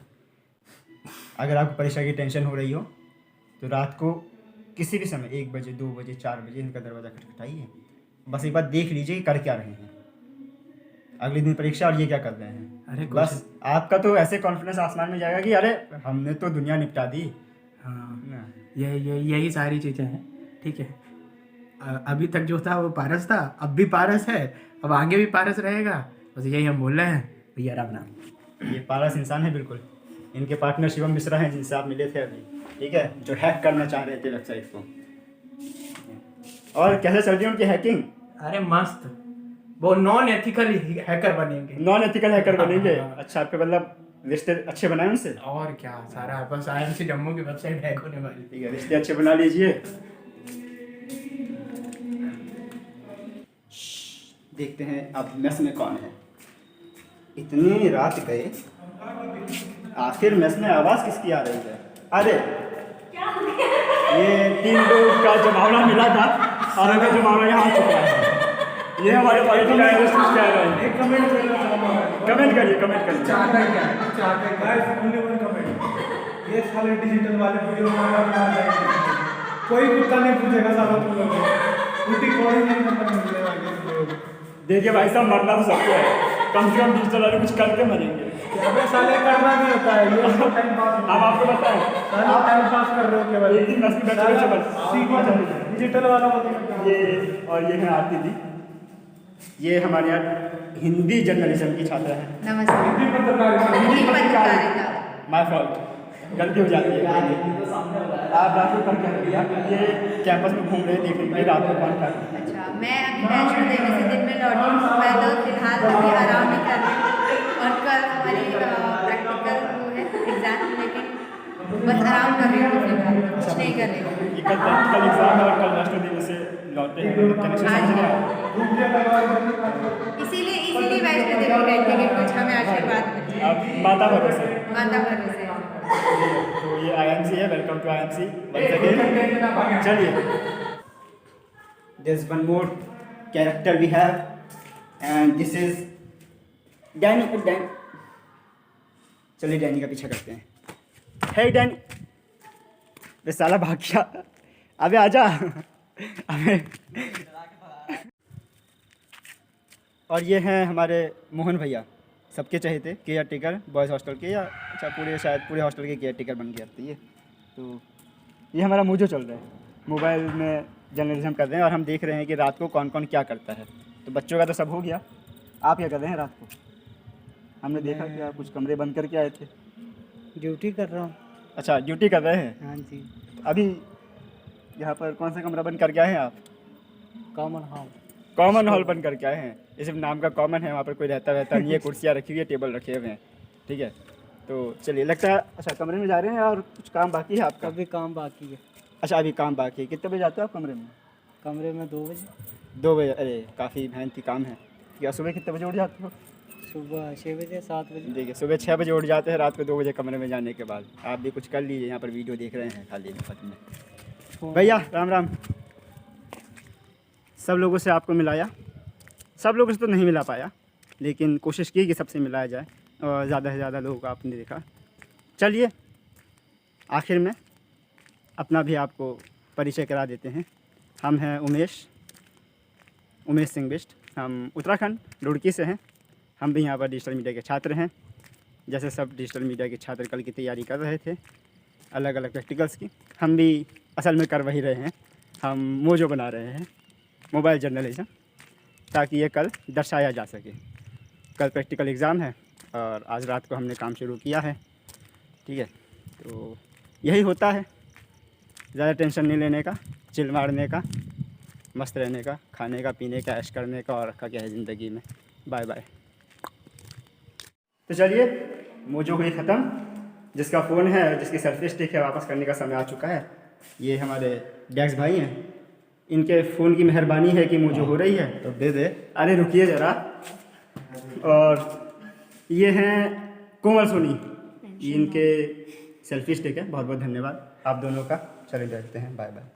अगर आपको परीक्षा की टेंशन हो रही हो तो रात को किसी भी समय 1 बजे, 2 बजे, 4 बजे इनका दरवाज़ा खटखटाइए। बस एक बार देख लीजिए कि कर क्या रहे हैं। अगले दिन परीक्षा और ये क्या कर रहे हैं। अरे बस आपका तो ऐसे कॉन्फिडेंस आसमान में जाएगा कि अरे हमने तो दुनिया निपटा दी। हाँ, यही सारी चीज़ें हैं। ठीक है, अभी तक जो था वो पारस था, अब भी पारस है, अब आगे भी पारस रहेगा। बस यही हम बोल रहे हैं भैया राम राम। ये पारस इंसान है बिल्कुल। इनके पार्टनर शिवम मिश्रा हैं जिनसे आप मिले थे अभी, ठीक है, जो हैक करना चाह रहे थे वेबसाइट को। और कैसे चल रही है उनकी हैकिंग? अरे मस्त, वो नॉन एथिकल हैकर बनेंगे। अच्छा, आपके मतलब रिश्ते अच्छे बनाए उनसे? और क्या, सारा बस IMC जम्मू की वेबसाइट हैक होने वाली। ठीक है, रिश्ते अच्छे बना लीजिए। देखते हैं अब मेस में कौन है। इतनी रात गए, आखिर मेस में आवाज़ किसकी आ रही है? अरे ये 3 लोग का जो मामला मिला था और अगर जो मामला यहाँ आ चुका है, ये हमारे पॉलिटिकल एनालिस्ट कह रहे हैं। कमेंट करिए। ये साले डिजिटल वाले वीडियो कोई कुत्ता नहीं पूछेगा साला तुम लोगों को। उल्टी कोई नहीं देखिए भाई साहब, मरना तो सबको है, कम से कम डिजिटल वाले कुछ करके मरेंगे। अबे साले करना नहीं होता है, ये तो टाइम पास। अब आपको बताएं, साले टाइम पास कर रहे हो केवल। एक दिन 10 मिनट चलो बस। डिजिटल वाला बोलो। ये और ये है आरती दी, ये हमारे यहाँ हिंदी जर्नलिज्म की छात्रा है। नमस्ते। हिंदी पत्रकारिता। माय फॉल्ट, गलती हो जाती है। आप रात को कर क्या किया? ये कैंपस में घूम रहे देख रहे रात में कौन था? अच्छा, मैं अभी वैष्णो देवी से दिन में लौटी हूँ। मैं तो फिलहाल अभी आराम ही कर रही हूँ और कल हमारी प्रैक्टिकल वो है एग्जाम, लेकिन बस आराम कर रही हूँ फिलहाल, कुछ नहीं कर रही हूँ। ये कल प्रैक्टिकल एग्जाम है और कल वैष्णो देवी से लौटे हैं, कनेक्शन समझ रहे हैं? इसीलिए वैष्णो देवी कहते हैं कि कुछ हमें आशीर्वाद मिले। अब माता भरोसे। माता भरोसे। तो ये IMC है, welcome to IMC once again। चलिए, there's one more character we have and this is Danny। चलिए डैनी का पीछा करते हैं। Hey डैनी, वे साला भाग गया, अबे आजा। अबे और ये हैं हमारे मोहन भैया, सबके चहेते केयर टेकर बॉयज़ हॉस्टल के, या अच्छा शायद पूरे हॉस्टल के केयर टेकर बन गया ये। तो ये हमारा मूजो चल रहा है, मोबाइल में जर्नलिज्म कर रहे हैं और हम देख रहे हैं कि रात को कौन कौन क्या करता है। तो बच्चों का तो सब हो गया, आप क्या कर रहे हैं रात को? हमने देखा कि आप कुछ कमरे बंद करके आए थे। ड्यूटी कर रहा हूँ। अच्छा, ड्यूटी कर रहे हैं? हाँ जी। अभी यहाँ पर कौन सा कमरा बंद करके आए हैं आप? Common hall. कॉमन हॉल बंद करके आए हैं? ये सिर्फ नाम का कॉमन है, वहाँ पर कोई रहता नहीं है, कुर्सियाँ रखी हुई है, टेबल रखे हुए हैं, ठीक है। तो चलिए, लगता है अच्छा कमरे में जा रहे हैं और कुछ काम बाकी है आपका? अभी काम बाकी है। अच्छा, अभी काम बाकी है। कितने बजे जाते हो आप कमरे में? कमरे में 2 बजे। 2 बजे? अरे काफ़ी मेहनती काम है। या सुबह कितने बजे उठ जाते हो? सुबह 6 बजे 7 बजे। देखिए, सुबह 6 बजे उठ जाते हैं, रात को 2 बजे कमरे में जाने के बाद। आप भी कुछ कर लीजिए, यहाँ पर वीडियो देख रहे हैं खाली मुफ्त में। भैया राम राम। सब लोगों से आपको मिलाया, सब लोगों से तो नहीं मिला पाया, लेकिन कोशिश की कि सबसे मिलाया जाए और ज़्यादा से ज़्यादा लोगों को आपने देखा। चलिए, आखिर में अपना भी आपको परिचय करा देते हैं। हम हैं उमेश सिंह बिष्ट। हम उत्तराखंड रुड़की से हैं। हम भी यहाँ पर डिजिटल मीडिया के छात्र हैं। जैसे सब डिजिटल मीडिया के छात्र कल की तैयारी कर रहे थे, अलग अलग प्रैक्टिकल्स की, हम भी असल में कर वही रहे हैं। हम मोजो बना रहे हैं, मोबाइल जर्नलिज्म, ताकि ये कल दर्शाया जा सके। कल प्रैक्टिकल एग्ज़ाम है और आज रात को हमने काम शुरू किया है, ठीक है। तो यही होता है, ज़्यादा टेंशन नहीं लेने का, चिल मारने का, मस्त रहने का, खाने का, पीने का, ऐश करने का, और रखा क्या है ज़िंदगी में। Bye bye. तो चलिए, मोजो हुई ख़त्म। जिसका फ़ोन है, जिसकी सेल्फी स्टिक है, वापस करने का समय आ चुका है। ये हमारे डैक्स भाई हैं, इनके फ़ोन की मेहरबानी है कि मोजो हो रही है, तो दे दे। अरे रुकिए ज़रा। और ये हैं कोमल सोनी, इनके सेल्फी स्टिक है। बहुत बहुत धन्यवाद आप दोनों का। चले जाते हैं, बाय बाय।